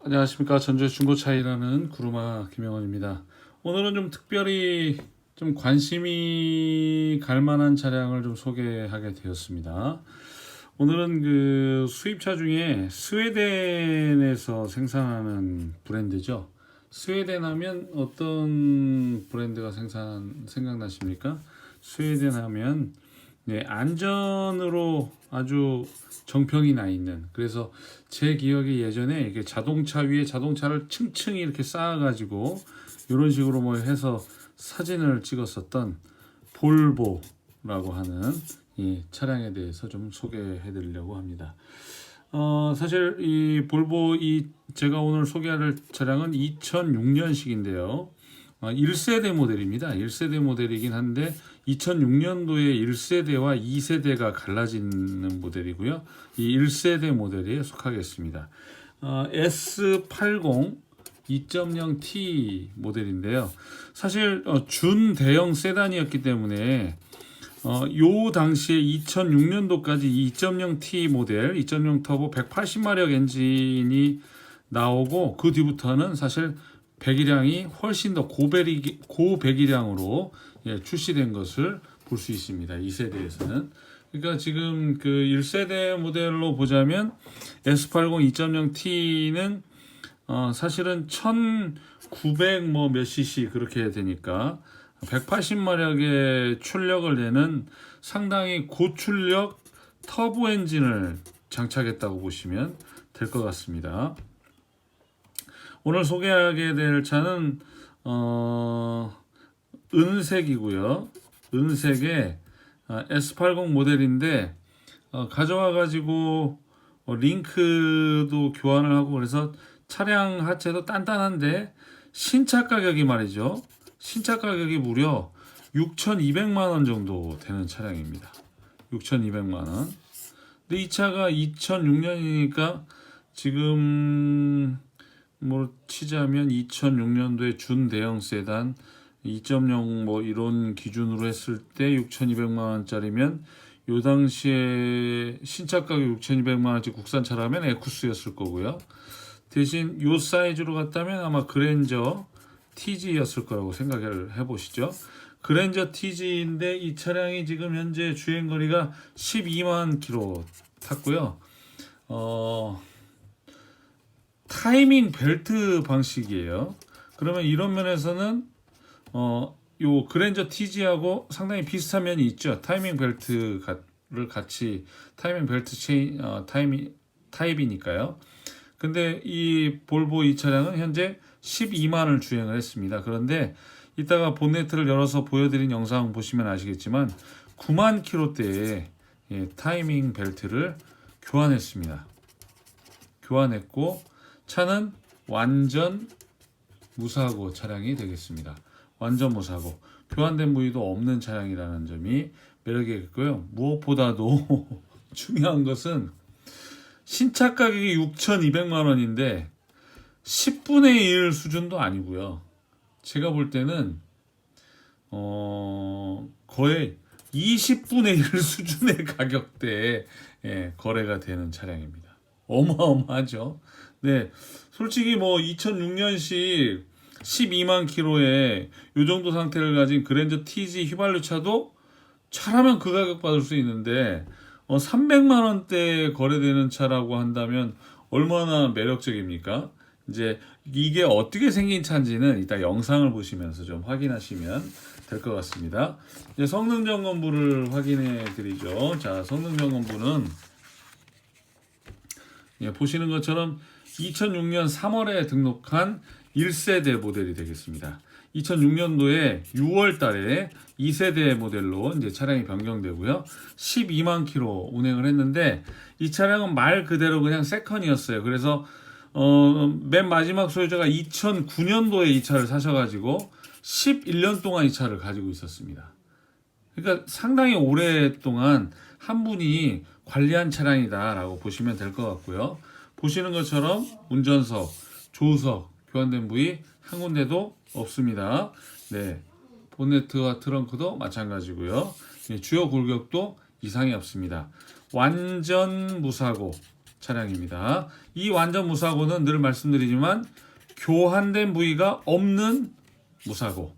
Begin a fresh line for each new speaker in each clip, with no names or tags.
안녕하십니까. 전주의 중고차 일하는 구루마 김영원입니다. 오늘은 좀 특별히 좀 관심이 갈 만한 차량을 좀 소개하게 되었습니다. 오늘은 그 수입차 중에 스웨덴에서 생산하는 브랜드죠. 스웨덴 하면 어떤 브랜드가 생각나십니까? 스웨덴 하면 네, 안전으로 아주 정평이 나 있는. 그래서 제 기억에 예전에 이게 자동차 위에 자동차를 층층이 이렇게 쌓아가지고 이런 식으로 뭐 해서 사진을 찍었었던 볼보라고 하는 이 차량에 대해서 좀 소개해드리려고 합니다. 사실 이 볼보 제가 오늘 소개할 차량은 2006년식인데요. 1세대 모델입니다. 1세대 모델이긴 한데 2006년도에 1세대와 2세대가 갈라지는 모델이고요. 이 1세대 모델에 속하겠습니다. S80 2.0T 모델인데요. 사실 준대형 세단이었기 때문에 요 당시에 2006년도까지 2.0T 모델, 2.0 터보 180마력 엔진이 나오고 그 뒤부터는 사실 배기량이 훨씬 더 고배기량으로 출시된 것을 볼 수 있습니다. 2세대에서는. 그러니까 지금 그 1세대 모델로 보자면 S80 2.0T는 사실은 1900 뭐 몇 cc 그렇게 되니까 180마력의 출력을 내는 상당히 고출력 터보 엔진을 장착했다고 보시면 될 것 같습니다. 오늘 소개하게 될 차는 은색이고요. 은색의 S80 모델인데 가져와 가지고 링크도 교환을 하고 그래서 차량 하체도 단단한데 신차 가격이 말이죠. 신차 가격이 무려 6,200만 원 정도 되는 차량입니다. 6,200만 원. 근데 이 차가 2006년이니까 지금 뭐 치자면 2006년도에 준대형 세단 2.0 뭐 이런 기준으로 했을 때 6,200만 원짜리면 요 당시에 신차 가격 6,200만 원짜리 국산차라면 에쿠스였을 거고요. 대신 요 사이즈로 갔다면 아마 그랜저 TG였을 거라고 생각을 해보시죠. 그랜저 TG인데 이 차량이 지금 현재 주행거리가 12만 킬로 탔고요. 타이밍 벨트 방식이에요. 그러면 이런 면에서는 요 그랜저 TG하고 상당히 비슷한 면이 있죠. 타이밍 벨트를 같이 타이밍 벨트 체인 타입이니까요. 근데 이 볼보 이 차량은 현재 12만을 주행을 했습니다. 그런데 이따가 본네트를 열어서 보여드린 영상 보시면 아시겠지만 9만 킬로대에 타이밍 벨트를 교환했습니다. 교환했고 차는 완전 무사고 차량이 되겠습니다. 완전 무사고 교환된 부위도 없는 차량이라는 점이 매력이겠고요. 무엇보다도 중요한 것은 신차 가격이 6,200만 원인데 10분의 1 수준도 아니고요. 제가 볼 때는 거의 20분의 1 수준의 가격대에 거래가 되는 차량입니다. 어마어마하죠. 네, 솔직히 뭐 2006년식 12만 킬로에 이 정도 상태를 가진 그랜저 TG 휘발유 차도 차라면 그 가격 받을 수 있는데 300만 원대에 거래되는 차라고 한다면 얼마나 매력적입니까? 이제 이게 어떻게 생긴 차인지는 이따 영상을 보시면서 좀 확인하시면 될 것 같습니다. 이제 성능 점검부를 확인해 드리죠. 자, 성능 점검부는 보시는 것처럼 2006년 3월에 등록한 1세대 모델이 되겠습니다. 2006년도에 6월 달에 2세대 모델로 이제 차량이 변경되고요. 12만 킬로 운행을 했는데 이 차량은 말 그대로 그냥 세컨이었어요. 그래서 맨 마지막 소유자가 2009년도에 이 차를 사셔가지고 11년 동안 이 차를 가지고 있었습니다. 그러니까 상당히 오랫동안 한 분이 관리한 차량이다라고 보시면 될 것 같고요. 보시는 것처럼 운전석, 조수석, 교환된 부위 한 군데도 없습니다. 네, 본네트와 트렁크도 마찬가지고요. 주요 골격도 이상이 없습니다. 완전 무사고 차량입니다. 이 완전 무사고는 늘 말씀드리지만 교환된 부위가 없는 무사고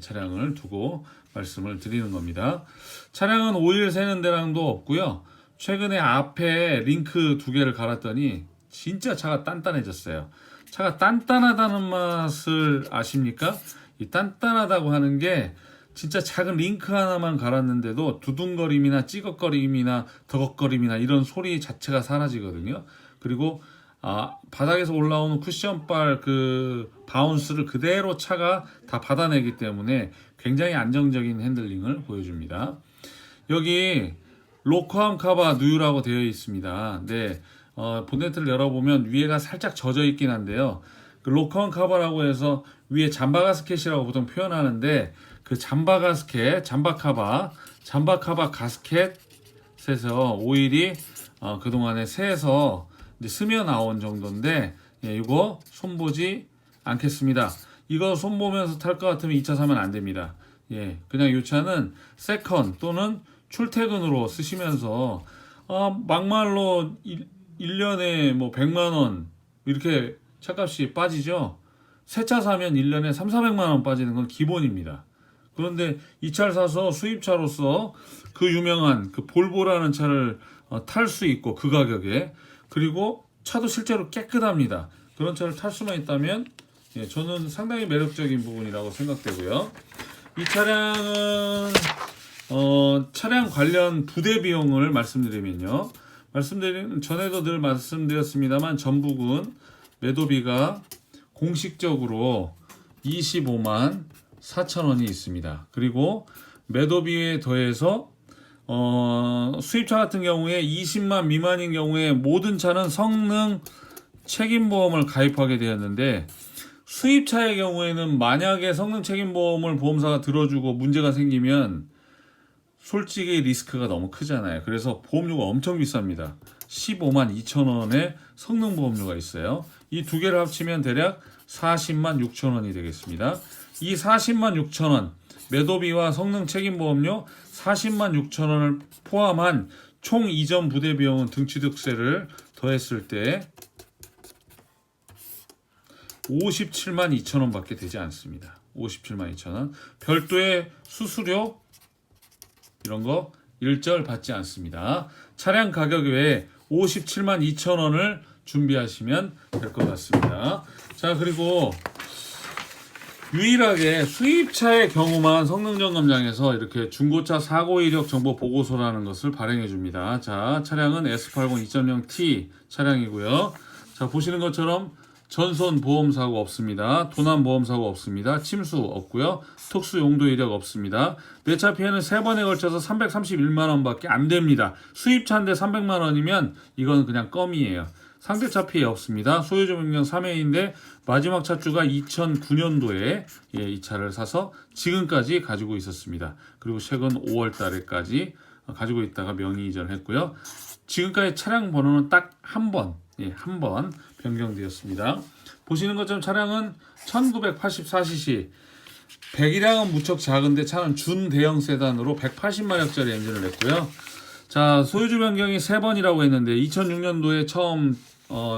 차량을 두고 말씀을 드리는 겁니다. 차량은 오일 새는 데랑도 없고요. 최근에 앞에 링크 2개를 갈았더니 진짜 차가 단단해졌어요. 차가 단단하다는 맛을 아십니까? 이 단단하다고 하는 게 진짜 작은 링크 하나만 갈았는데도 두둥거림이나 찌걱거림이나 더걱거림이나 이런 소리 자체가 사라지거든요. 그리고 바닥에서 올라오는 쿠션발 그 바운스를 그대로 차가 다 받아내기 때문에 굉장히 안정적인 핸들링을 보여줍니다. 여기 로커암 카바 누유라고 되어 있습니다. 네, 본네트를 열어보면 위에가 살짝 젖어 있긴 한데요. 그 로커암 카바라고 해서 위에 잠바 가스켓이라고 보통 표현하는데 그 잠바 가스켓, 잠바 카바 가스켓에서 오일이 그동안에 새서 이제 스며 나온 정도인데 이거 손보지 않겠습니다. 이거 손보면서 탈 것 같으면 2차 사면 안 됩니다. 그냥 이 차는 세컨 또는 출퇴근으로 쓰시면서 막말로 1년에 뭐 100만 원 이렇게 차값이 빠지죠. 새 차 사면 1년에 3,400만 원 빠지는 건 기본입니다. 그런데 이 차를 사서 수입차로서 그 유명한 그 볼보라는 차를 탈 수 있고 그 가격에 그리고 차도 실제로 깨끗합니다. 그런 차를 탈 수만 있다면 저는 상당히 매력적인 부분이라고 생각되고요. 이 차량은 차량 관련 부대 비용을 말씀드리면요. 전에도 늘 말씀드렸습니다만 전북은 매도비가 공식적으로 25만 4천 원이 있습니다. 그리고 매도비에 더해서 수입차 같은 경우에 20만 미만인 경우에 모든 차는 성능 책임보험을 가입하게 되었는데 수입차의 경우에는 만약에 성능 책임보험을 보험사가 들어주고 문제가 생기면 솔직히 리스크가 너무 크잖아요. 그래서 보험료가 엄청 비쌉니다. 15만 2천 원의 성능 보험료가 있어요. 이 두 개를 합치면 대략 40만 6천 원이 되겠습니다. 이 40만 6천 원 매도비와 성능 책임보험료 40만 6천 원을 포함한 총 이전 부대 비용은 등취득세를 더했을 때 57만 2천 원밖에 되지 않습니다. 57만 2천 원. 별도의 수수료 이런 거 일절 받지 않습니다. 차량 가격 외에 57만 2천 원을 준비하시면 될 것 같습니다. 자, 그리고 유일하게 수입차의 경우만 성능점검장에서 이렇게 중고차 사고 이력 정보 보고서라는 것을 발행해 줍니다. 자, 차량은 S80 2.0T 차량이고요. 자, 보시는 것처럼 전손 보험 사고 없습니다. 도난 보험 사고 없습니다. 침수 없고요. 특수 용도 이력 없습니다. 내차 피해는 3번에 걸쳐서 331만 원밖에 안 됩니다. 수입차인데 300만 원이면 이건 그냥 껌이에요. 상대차 피해 없습니다. 소유주 변경 3회인데 마지막 차주가 2009년도에 이 차를 사서 지금까지 가지고 있었습니다. 그리고 최근 5월 달에까지 가지고 있다가 명의 이전했고요. 지금까지 차량 번호는 딱 한 번 변경되었습니다. 보시는 것처럼 차량은 1984cc 100이량은 무척 작은데 차는 준대형 세단으로 180마력짜리 엔진을 냈고요. 자, 소유주 변경이 3번이라고 했는데 2006년도에 처음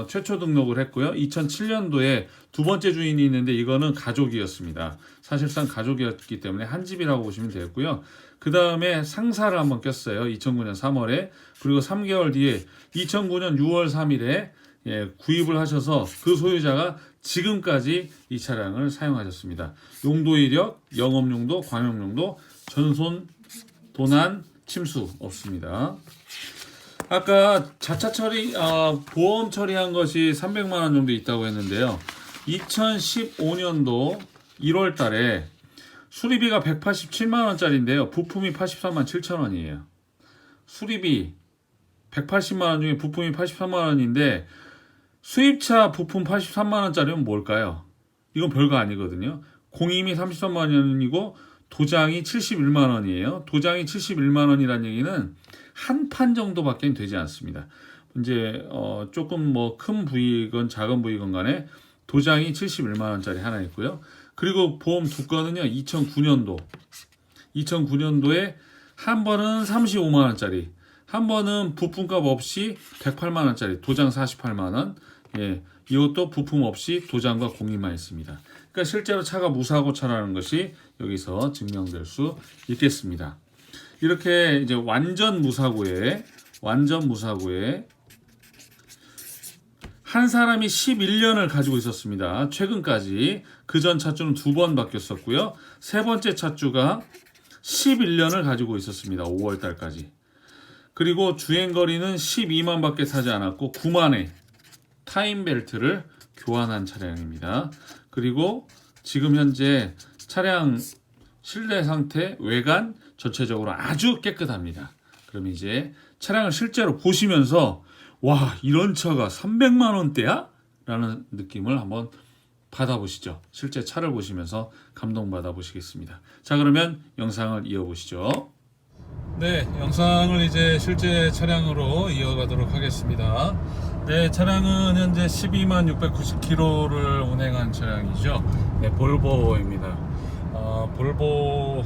최초 등록을 했고요. 2007년도에 두 번째 주인이 있는데 이거는 가족이었습니다. 사실상 가족이었기 때문에 한 집이라고 보시면 되겠고요. 그 다음에 상사를 한번 꼈어요. 2009년 3월에. 그리고 3개월 뒤에 2009년 6월 3일에 구입을 하셔서 그 소유자가 지금까지 이 차량을 사용하셨습니다. 용도 이력, 영업용도, 광역용도, 전손, 도난, 침수 없습니다. 아까 자차 처리, 보험 처리한 것이 300만 원 정도 있다고 했는데요. 2015년도 1월 달에 수리비가 187만 원짜리인데요. 부품이 83만 7천 원이에요. 수리비 180만 원 중에 부품이 83만 원인데 수입차 부품 83만 원짜리는 뭘까요? 이건 별거 아니거든요. 공임이 33만 원이고 도장이 71만 원이에요. 도장이 71만 원이라는 얘기는 한 판 정도밖에 되지 않습니다. 이제 조금 뭐 큰 부위건 작은 부위건 간에 도장이 71만 원짜리 하나 있고요. 그리고 보험 두 건은요. 2009년도에 한 번은 35만 원짜리, 한 번은 부품값 없이 108만 원짜리 도장 48만 원. 예, 이것도 부품 없이 도장과 공인만 있습니다. 그러니까 실제로 차가 무사고 차라는 것이 여기서 증명될 수 있겠습니다. 이렇게 이제 완전 무사고에 한 사람이 11년을 가지고 있었습니다. 최근까지. 그 전 차주는 2번 바뀌었었고요. 세 번째 차주가 11년을 가지고 있었습니다. 5월 달까지. 그리고 주행거리는 12만 밖에 타지 않았고 9만에 타임벨트를 교환한 차량입니다. 그리고 지금 현재 차량 실내 상태, 외관 전체적으로 아주 깨끗합니다. 그럼 이제 차량을 실제로 보시면서 와, 이런 차가 300만 원대야? 라는 느낌을 한번 받아보시죠. 실제 차를 보시면서 감동받아 보시겠습니다. 자, 그러면 영상을 이어보시죠. 네, 영상을 이제 실제 차량으로 이어가도록 하겠습니다. 네, 차량은 현재 12만 690km를 운행한 차량이죠. 네, 볼보입니다. 볼보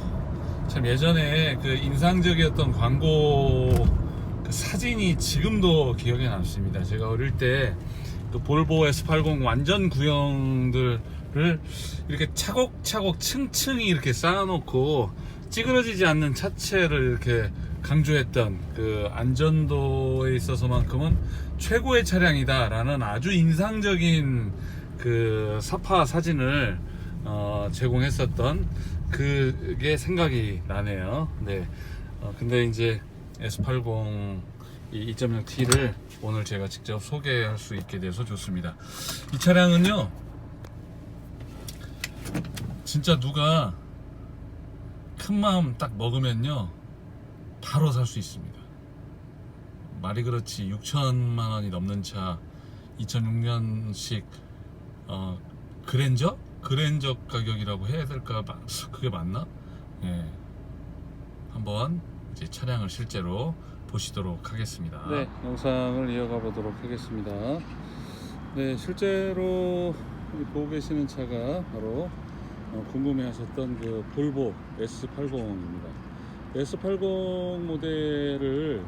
참 예전에 그 인상적이었던 광고 그 사진이 지금도 기억에 남습니다. 제가 어릴 때 그 볼보 S80 완전 구형들을 이렇게 차곡차곡 층층이 이렇게 쌓아놓고 찌그러지지 않는 차체를 이렇게 강조했던 그 안전도에 있어서만큼은 최고의 차량이다 라는 아주 인상적인 그 사파 사진을 제공했었던 그게 생각이 나네요. 네. 근데 이제 S80 2.0T를 오늘 제가 직접 소개할 수 있게 돼서 좋습니다. 이 차량은요, 진짜 누가 큰 마음 딱 먹으면요 바로 살 수 있습니다. 말이 그렇지 6천만 원이 넘는 차 2006년식 그랜저 가격이라고 해야 될까? 그게 맞나? 예. 한번 이제 차량을 실제로 보시도록 하겠습니다. 네, 영상을 이어가 보도록 하겠습니다. 네, 실제로 보고 계시는 차가 바로 궁금해하셨던 그 볼보 S80입니다. S80 모델을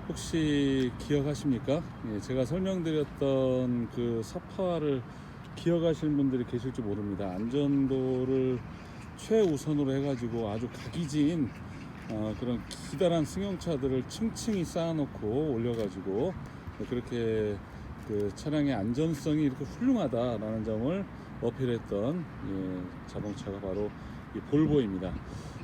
혹시 기억하십니까? 예, 제가 설명드렸던 그 사파를 기억하시는 분들이 계실지 모릅니다. 안전도를 최우선으로 해가지고 아주 각이진 그런 기다란 승용차들을 층층이 쌓아놓고 올려가지고 그렇게 그 차량의 안전성이 이렇게 훌륭하다라는 점을 어필했던 자동차가 바로 이 볼보입니다.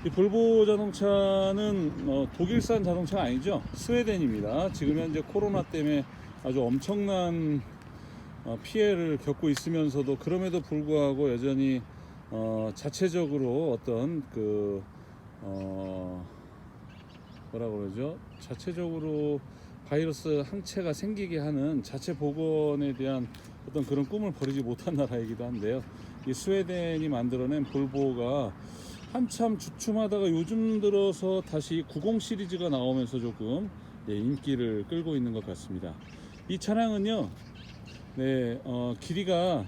이 볼보 자동차는 독일산 자동차가 아니죠. 스웨덴입니다. 지금 현재 코로나 때문에 아주 엄청난 피해를 겪고 있으면서도 그럼에도 불구하고 여전히 자체적으로 어떤 그 뭐라 그러죠? 자체적으로 바이러스 항체가 생기게 하는 자체 복원에 대한 어떤 그런 꿈을 버리지 못한 나라이기도 한데요. 이 스웨덴이 만들어낸 볼보가 한참 주춤하다가 요즘 들어서 다시 90 시리즈가 나오면서 조금 인기를 끌고 있는 것 같습니다. 이 차량은요, 네, 길이가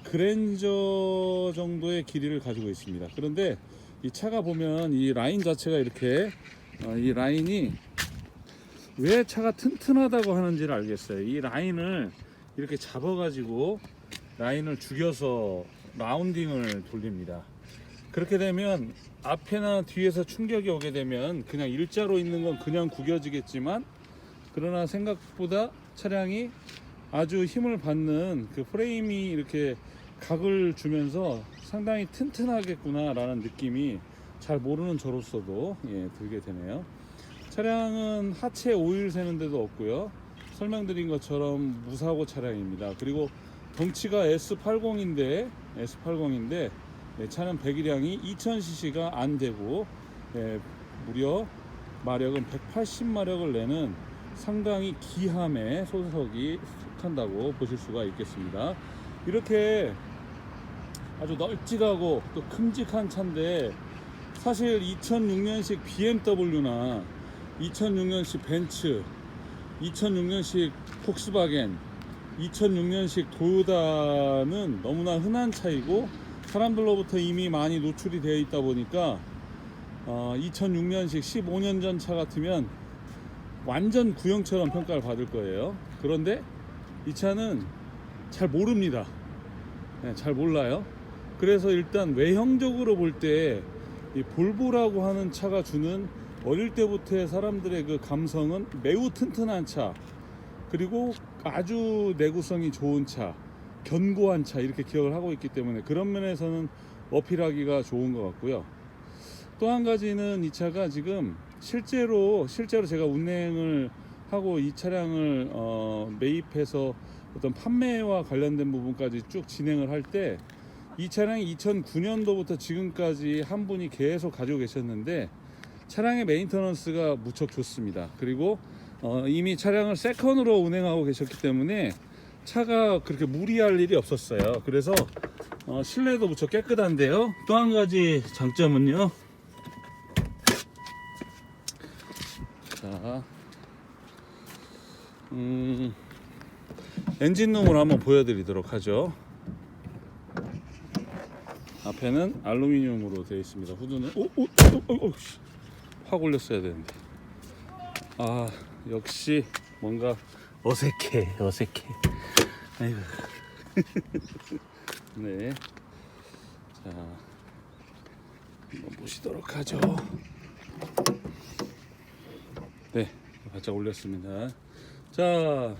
그랜저 정도의 길이를 가지고 있습니다. 그런데 이 차가 보면 이 라인 자체가 이렇게 이 라인이 왜 차가 튼튼하다고 하는지를 알겠어요. 이 라인을 이렇게 잡아가지고 라인을 죽여서 라운딩을 돌립니다. 그렇게 되면 앞에나 뒤에서 충격이 오게 되면 그냥 일자로 있는 건 그냥 구겨지겠지만, 그러나 생각보다 차량이 아주 힘을 받는 그 프레임이 이렇게 각을 주면서 상당히 튼튼하겠구나 라는 느낌이 잘 모르는 저로서도 들게 되네요. 차량은 하체 오일 새는 데도 없고요. 설명드린 것처럼 무사고 차량입니다. 그리고 덩치가 S80인데 차는 배기량이 2000cc가 안 되고 무려 마력은 180마력을 내는 상당히 기함의 소속이 속한다고 보실 수가 있겠습니다. 이렇게 아주 널찍하고 또 큼직한 차인데, 사실 2006년식 BMW나 2006년식 벤츠, 2006년식 폭스바겐, 2006년식 도요타는 너무나 흔한 차이고 사람들로부터 이미 많이 노출이 되어 있다 보니까 2006년식 15년 전 차 같으면 완전 구형처럼 평가를 받을 거예요. 그런데 이 차는 잘 모릅니다. 네, 잘 몰라요. 그래서 일단 외형적으로 볼 때 이 볼보라고 하는 차가 주는 어릴 때부터의 사람들의 그 감성은 매우 튼튼한 차, 그리고 아주 내구성이 좋은 차, 견고한 차, 이렇게 기억을 하고 있기 때문에 그런 면에서는 어필하기가 좋은 것 같고요. 또 한 가지는 이 차가 지금 실제로 제가 운행을 하고 이 차량을 매입해서 어떤 판매와 관련된 부분까지 쭉 진행을 할 때, 이 차량이 2009년도부터 지금까지 한 분이 계속 가지고 계셨는데 차량의 메인터넌스가 무척 좋습니다. 그리고 이미 차량을 세컨으로 운행하고 계셨기 때문에 차가 그렇게 무리할 일이 없었어요. 그래서 실내도 무척 깨끗한데요. 또 한 가지 장점은요, 자, 엔진룸을 한번 보여드리도록 하죠. 앞에는 알루미늄으로 되어 있습니다. 후드는 확 올렸어야 되는데. 역시 뭔가 어색해. 아이고. 네. 자, 한번 보시도록 하죠. 네, 바짝 올렸습니다. 자,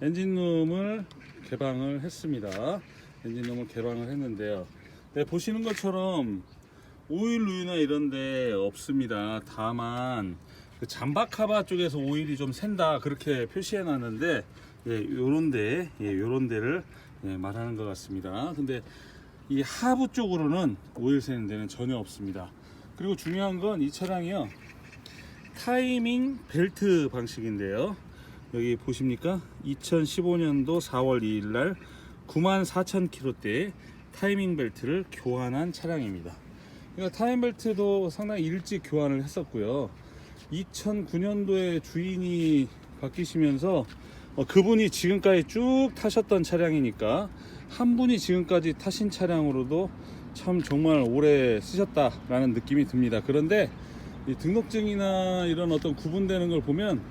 엔진룸을 개방을 했습니다. 엔진룸을 개방을 했는데요. 네, 보시는 것처럼 오일 누유나 이런데 없습니다. 다만 그 잠박 카바 쪽에서 오일이 좀 샌다, 그렇게 표시해 놨는데, 요런 데를 말하는 것 같습니다. 근데 이 하부 쪽으로는 오일 새는 데는 전혀 없습니다. 그리고 중요한 건 이 차량이요, 타이밍 벨트 방식인데요. 여기 보십니까? 2015년도 4월 2일 날 94,000km대에 타이밍 벨트를 교환한 차량입니다. 그러니까 타이밍 벨트도 상당히 일찍 교환을 했었고요. 2009년도에 주인이 바뀌시면서 그분이 지금까지 쭉 타셨던 차량이니까 한 분이 지금까지 타신 차량으로도 참 정말 오래 쓰셨다라는 느낌이 듭니다. 그런데 이 등록증이나 이런 어떤 구분되는 걸 보면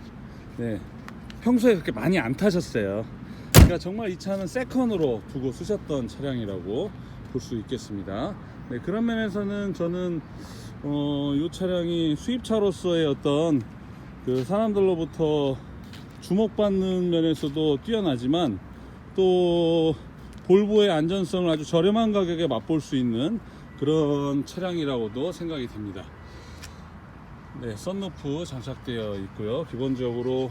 평소에 그렇게 많이 안 타셨어요. 그러니까 정말 이 차는 세컨으로 두고 쓰셨던 차량이라고 볼 수 있겠습니다. 그런 면에서는 저는 이 차량이 수입차로서의 어떤 그 사람들로부터 주목받는 면에서도 뛰어나지만, 또 볼보의 안전성을 아주 저렴한 가격에 맛볼 수 있는 그런 차량이라고도 생각이 됩니다. 네, 썬루프 장착되어 있고요. 기본적으로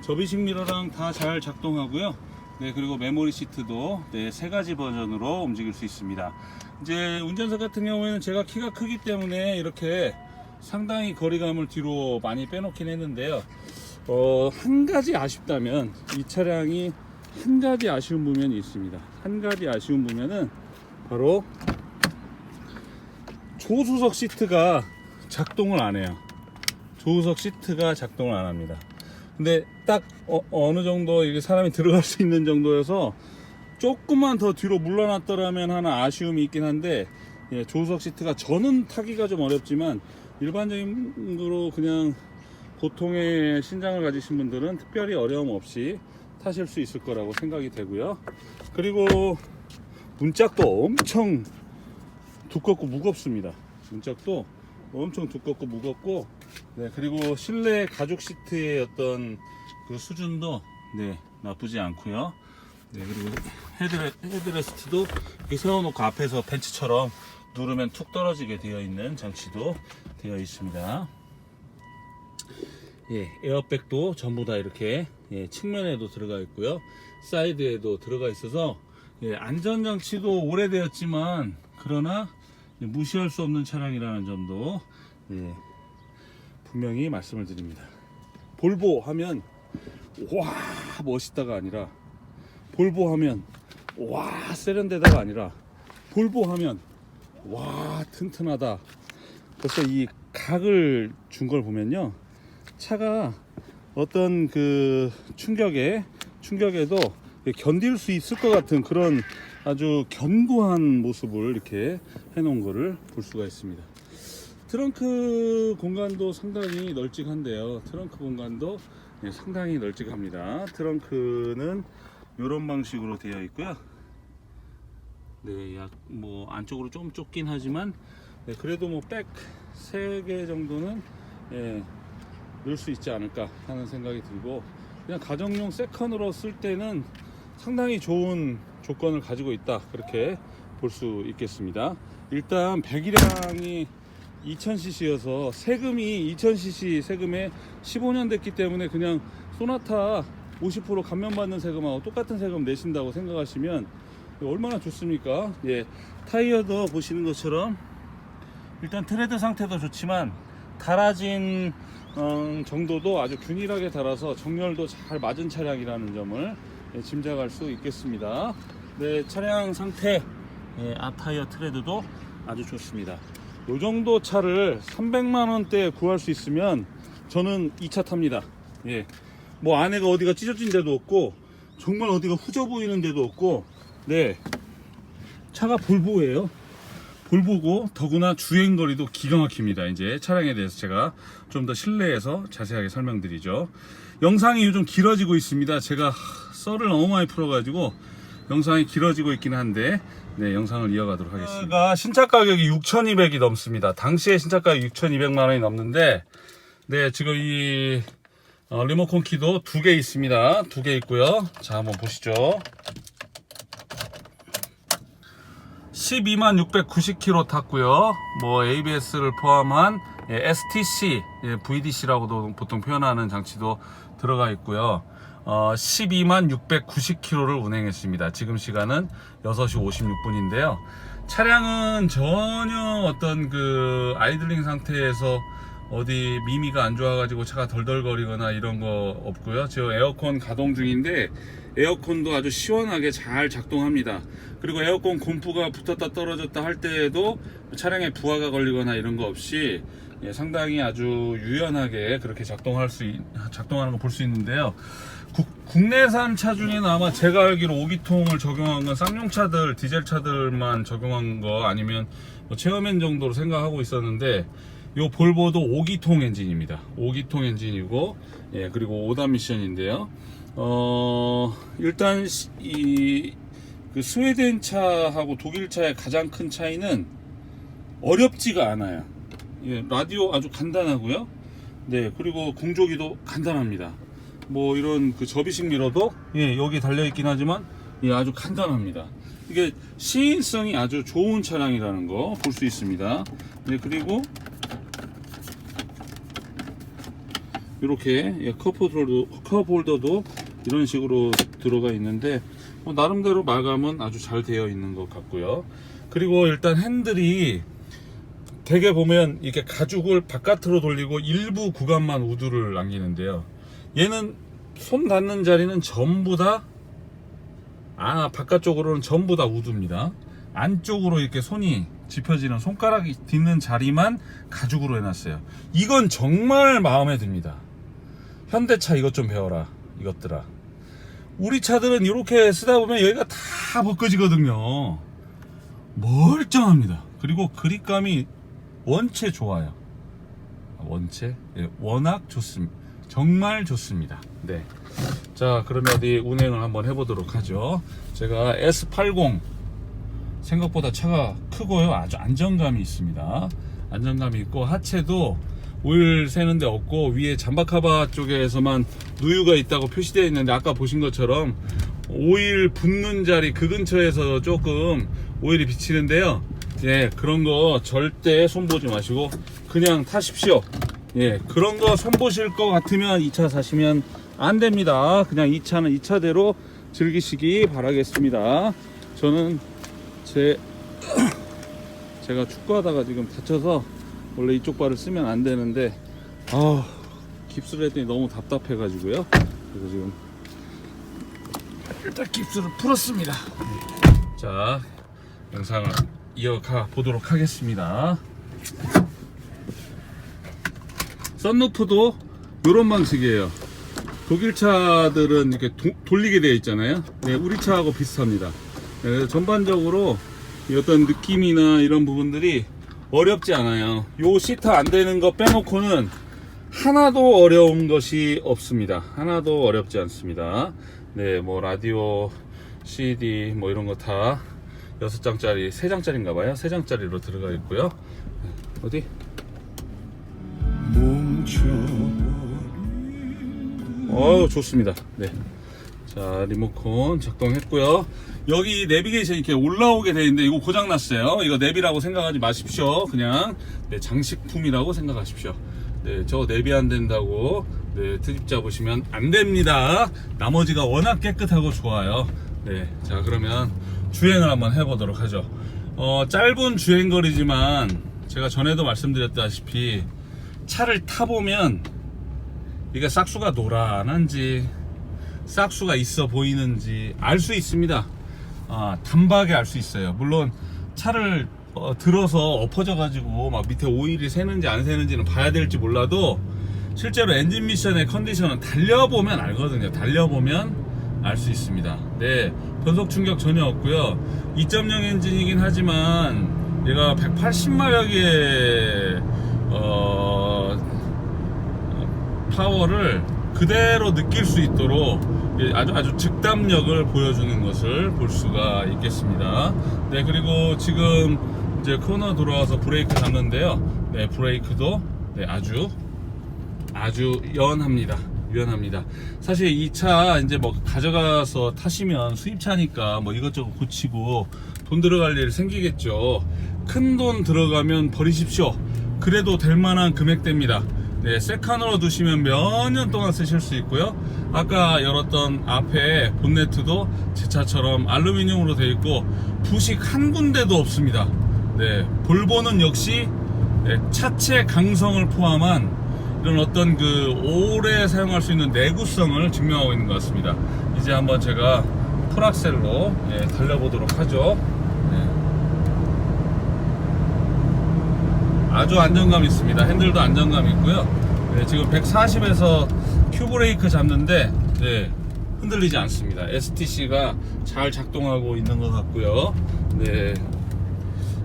접이식 미러랑 다 잘 작동하고요. 네, 그리고 메모리 시트도 세 가지 버전으로 움직일 수 있습니다. 이제 운전석 같은 경우에는 제가 키가 크기 때문에 이렇게 상당히 거리감을 뒤로 많이 빼놓긴 했는데요. 한 가지 아쉽다면, 이 차량이 한 가지 아쉬운 부분이 있습니다. 한 가지 아쉬운 부분은 바로 조수석 시트가 작동을 안 해요. 조수석 시트가 작동을 안 합니다. 근데 딱 어느 정도 이게 사람이 들어갈 수 있는 정도여서 조금만 더 뒤로 물러났더라면 하는 아쉬움이 있긴 한데, 조수석 시트가 저는 타기가 좀 어렵지만 일반적으로 그냥 보통의 신장을 가지신 분들은 특별히 어려움 없이 타실 수 있을 거라고 생각이 되고요. 그리고 문짝도 엄청 두껍고 무겁습니다. 문짝도 엄청 두껍고 무겁고, 그리고 실내 가죽 시트의 어떤 그 수준도 나쁘지 않고요. 그리고 헤드레스트도 이렇게 세워놓고 앞에서 벤츠처럼 누르면 툭 떨어지게 되어 있는 장치도 되어 있습니다. 에어백도 전부 다 이렇게 측면에도 들어가 있고요, 사이드에도 들어가 있어서 안전장치도 오래되었지만 그러나 무시할 수 없는 차량이라는 점도 분명히 말씀을 드립니다. 볼보 하면 와 멋있다가 아니라, 볼보 하면 와 세련되다가 아니라, 볼보 하면 와 튼튼하다. 그래서 이 각을 준 걸 보면요, 차가 어떤 그 충격에도 견딜 수 있을 것 같은 그런 아주 견고한 모습을 이렇게 해놓은 거를 볼 수가 있습니다. 트렁크 공간도 상당히 널찍한데요. 트렁크 공간도 상당히 널찍합니다. 트렁크는 이런 방식으로 되어 있고요. 네, 약 뭐 안쪽으로 좀 좁긴 하지만 그래도 뭐 백 3개 정도는 넣을 수 있지 않을까 하는 생각이 들고, 그냥 가정용 세컨으로 쓸 때는 상당히 좋은 조건을 가지고 있다, 그렇게 볼 수 있겠습니다. 일단 배기량이 2000cc여서 세금이 2000cc 세금에 15년 됐기 때문에 그냥 소나타 50% 감면받는 세금하고 똑같은 세금 내신다고 생각하시면 얼마나 좋습니까? 예, 타이어도 보시는 것처럼 일단 트레드 상태도 좋지만 달아진 정도도 아주 균일하게 달아서 정렬도 잘 맞은 차량이라는 점을 짐작할 수 있겠습니다. 네, 차량 상태, 앞 타이어 트레드도 아주 좋습니다. 이 정도 차를 300만원대에 구할 수 있으면 저는 이 차 탑니다. 예, 뭐 안에가 어디가 찢어진 데도 없고 정말 어디가 후져 보이는 데도 없고, 네, 차가 볼보예요. 볼보고 더구나 주행거리도 기가 막힙니다. 이제 차량에 대해서 제가 좀 더 실내에서 자세하게 설명드리죠. 영상이 요즘 길어지고 있습니다. 제가 썰을 너무 많이 풀어가지고 영상이 길어지고 있긴 한데, 네, 영상을 이어가도록 하겠습니다. 신차 가격이 6,200이 넘습니다. 당시에 신차 가격 6,200만원이 넘는데, 네, 지금 이 리모컨 키도 2개 있습니다. 2개 있고요. 자, 한번 보시죠. 12690km 탔고요. 뭐 ABS를 포함한 STC, VDC라고도 보통 표현하는 장치도 들어가 있고요. 12690km를 운행했습니다. 지금 시간은 6시 56분인데요. 차량은 전혀 어떤 그 아이들링 상태에서 어디 미미가 안 좋아가지고 차가 덜덜거리거나 이런 거 없고요. 지금 에어컨 가동 중인데 에어컨도 아주 시원하게 잘 작동합니다. 그리고 에어컨 곰프가 붙었다 떨어졌다 할 때에도 차량에 부하가 걸리거나 이런 거 없이 상당히 아주 유연하게 그렇게 작동하는 거 볼 수 있는데요. 국내산 차 중에는 아마 제가 알기로 5기통을 적용한 건 쌍용차들, 디젤차들만 적용한 거 아니면 뭐 체험엔 정도로 생각하고 있었는데, 요 볼보도 5기통 엔진입니다. 5기통 엔진이고, 그리고 5단 미션인데요. 일단 그 스웨덴 차하고 독일 차의 가장 큰 차이는 어렵지가 않아요. 라디오 아주 간단하고요. 네, 그리고 공조기도 간단합니다. 뭐 이런 그 접이식 미러도 여기 달려 있긴 하지만 아주 간단합니다. 이게 시인성이 아주 좋은 차량이라는 거 볼 수 있습니다. 네, 그리고 이렇게 컵홀더도 이런 식으로 들어가 있는데 나름대로 마감은 아주 잘 되어 있는 것 같고요. 그리고 일단 핸들이 대개 보면 이렇게 가죽을 바깥으로 돌리고 일부 구간만 우드를 남기는데요. 얘는 손 닿는 자리는 전부 다 바깥쪽으로는 전부 다 우드입니다. 안쪽으로 이렇게 손이 짚혀지는 손가락이 딛는 자리만 가죽으로 해놨어요. 이건 정말 마음에 듭니다. 현대차 이것 좀 배워라, 이것들아. 우리 차들은 이렇게 쓰다 보면 여기가 다 벗겨지거든요. 멀쩡합니다. 그리고 그립감이 원체 좋아요. 원체? 워낙 좋습니다. 정말 좋습니다. 네. 자, 그러면 어디 운행을 한번 해보도록 하죠. 제가 S80 생각보다 차가 크고요. 아주 안정감이 있습니다. 안정감이 있고 하체도 오일 새는 데 없고 위에 잠바카바 쪽에서만 누유가 있다고 표시되어 있는데, 아까 보신 것처럼 오일 붓는 자리 그 근처에서 조금 오일이 비치는데요. 그런 거 절대 손보지 마시고 그냥 타십시오. 그런 거 손보실 것 같으면 이 차 사시면 안 됩니다. 그냥 이 차는 이 차대로 즐기시기 바라겠습니다. 저는 제가 축구하다가 지금 다쳐서 원래 이쪽 발을 쓰면 안 되는데 깁스를 했더니 너무 답답해 가지고요. 그래서 지금 일단 깁스를 풀었습니다. 자, 영상을 이어가 보도록 하겠습니다. 썬루프도 이런 방식이에요. 독일 차들은 이렇게 돌리게 되어 있잖아요. 우리 차하고 비슷합니다. 그래서 전반적으로 어떤 느낌이나 이런 부분들이 어렵지 않아요. 요 시트 안 되는 거 빼놓고는 하나도 어려운 것이 없습니다. 하나도 어렵지 않습니다. 네, 뭐 라디오, CD 뭐 이런 거 다 6장짜리, 3장짜리인가 봐요. 3장짜리로 들어가 있고요. 어디? 좋습니다. 네. 자, 리모컨 작동했고요. 여기 내비게이션 이렇게 올라오게 되어 있는데 이거 고장 났어요. 이거 내비라고 생각하지 마십시오. 그냥 네, 장식품이라고 생각하십시오. 네, 저 내비 안 된다고 네, 트집 잡으시면 안 됩니다. 나머지가 워낙 깨끗하고 좋아요. 네, 자 그러면 주행을 한번 해보도록 하죠. 짧은 주행거리지만 제가 전에도 말씀드렸다시피 차를 타보면 이게 싹수가 노란한지 싹수가 있어 보이는지 알 수 있습니다. 단박에 알 수 있어요. 물론 차를 들어서 엎어져 가지고 막 밑에 오일이 새는지 안 새는지는 봐야 될지 몰라도 실제로 엔진 미션의 컨디션은 달려보면 알거든요. 달려보면 알 수 있습니다. 네, 변속 충격 전혀 없고요. 2.0 엔진이긴 하지만 얘가 180마력의 파워를 그대로 느낄 수 있도록 아주 즉답력을 보여주는 것을 볼 수가 있겠습니다. 네, 그리고 지금 이제 코너 들어와서 브레이크 잡는데요. 네, 브레이크도 네, 아주 연합니다. 유연합니다. 사실 이 차 이제 뭐 가져가서 타시면 수입차니까 뭐 이것저것 고치고 돈 들어갈 일 생기겠죠. 큰 돈 들어가면 버리십시오. 그래도 될 만한 금액대입니다. 네, 세칸으로 두시면 몇 년 동안 쓰실 수 있고요. 아까 열었던 앞에 본네트도 제 차처럼 알루미늄으로 되어 있고 부식 한 군데도 없습니다. 네, 볼보는 역시 네, 차체 강성을 포함한 이런 어떤 그 오래 사용할 수 있는 내구성을 증명하고 있는 것 같습니다. 이제 한번 제가 풀악셀로 달려보도록 하죠. 네. 아주 안정감 있습니다. 핸들도 안정감 있고요. 네, 지금 140에서 큐브레이크 잡는데 네, 흔들리지 않습니다. STC가 잘 작동하고 있는 것 같고요. 네,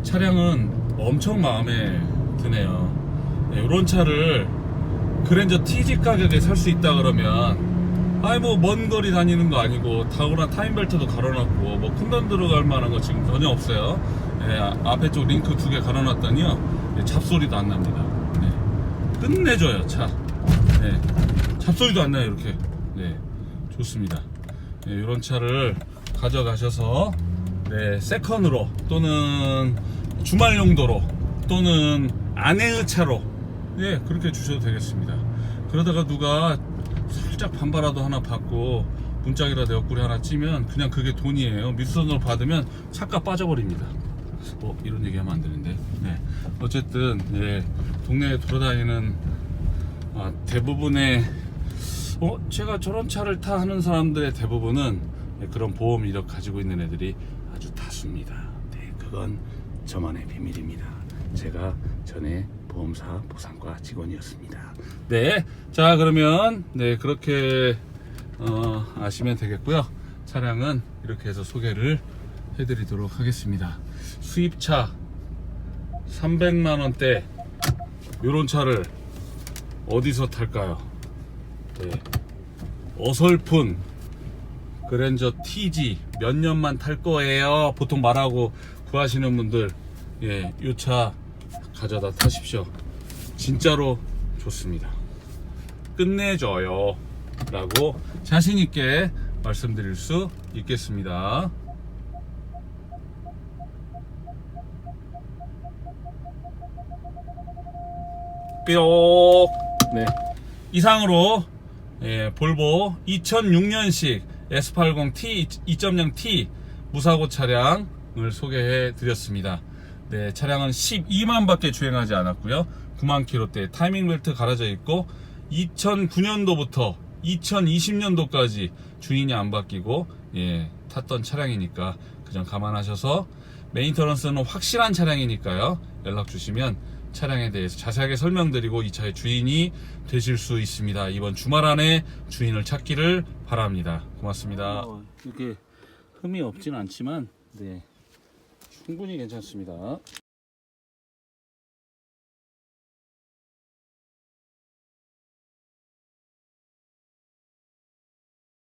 차량은 엄청 마음에 드네요. 네, 이런 차를 그랜저 TG 가격에 살 수 있다 그러면 뭐 먼 거리 다니는 거 아니고 타고나 타임벨트도 갈아놨고 뭐 큰 돈 들어갈 만한 거 지금 전혀 없어요. 네, 앞에 쪽 링크 2개 갈아놨더니요 네, 잡소리도 안 납니다. 네, 끝내줘요 차. 네, 잡소리도 안 나요 이렇게. 네, 좋습니다. 네, 이런 차를 가져가셔서 네, 세컨으로 또는 주말 용도로 또는 아내의 차로 네, 그렇게 주셔도 되겠습니다. 그러다가 누가 살짝 반바라도 하나 받고 문짝이라도 옆구리 하나 찌면 그냥 그게 돈이에요. 미수선으로 받으면 차값 빠져버립니다. 이런 얘기하면 안 되는데. 네, 어쨌든 네, 동네에 돌아다니는 대부분의 제가 저런 차를 타 하는 사람들의 대부분은 네, 그런 보험 이력 가지고 있는 애들이 아주 다수입니다. 네, 그건 저만의 비밀입니다. 제가 전에 보험사 보상과 직원이었습니다. 네, 자 그러면 네 그렇게 아시면 되겠고요. 차량은 이렇게 해서 소개를 해드리도록 하겠습니다. 수입차 300만원대 요런 차를 어디서 탈까요? 네, 어설픈 그랜저 TG 몇 년만 탈 거예요 보통 말하고 구하시는 분들 예, 요 차 가져다 타십시오. 진짜로 좋습니다. 끝내줘요 라고 자신있게 말씀드릴 수 있겠습니다. 뿅. 네, 이상으로 볼보 2006년식 S80T 2.0T 무사고 차량을 소개해 드렸습니다. 네, 차량은 12만 밖에 주행하지 않았고요. 9만 킬로대 타이밍 벨트 갈아져 있고 2009년도부터 2020년도까지 주인이 안 바뀌고 탔던 차량이니까 그 점 감안하셔서 메인터넌스는 확실한 차량이니까요. 연락 주시면 차량에 대해서 자세하게 설명드리고 이 차의 주인이 되실 수 있습니다. 이번 주말 안에 주인을 찾기를 바랍니다. 고맙습니다. 이렇게 흠이 없진 않지만 네, 충분히 괜찮습니다.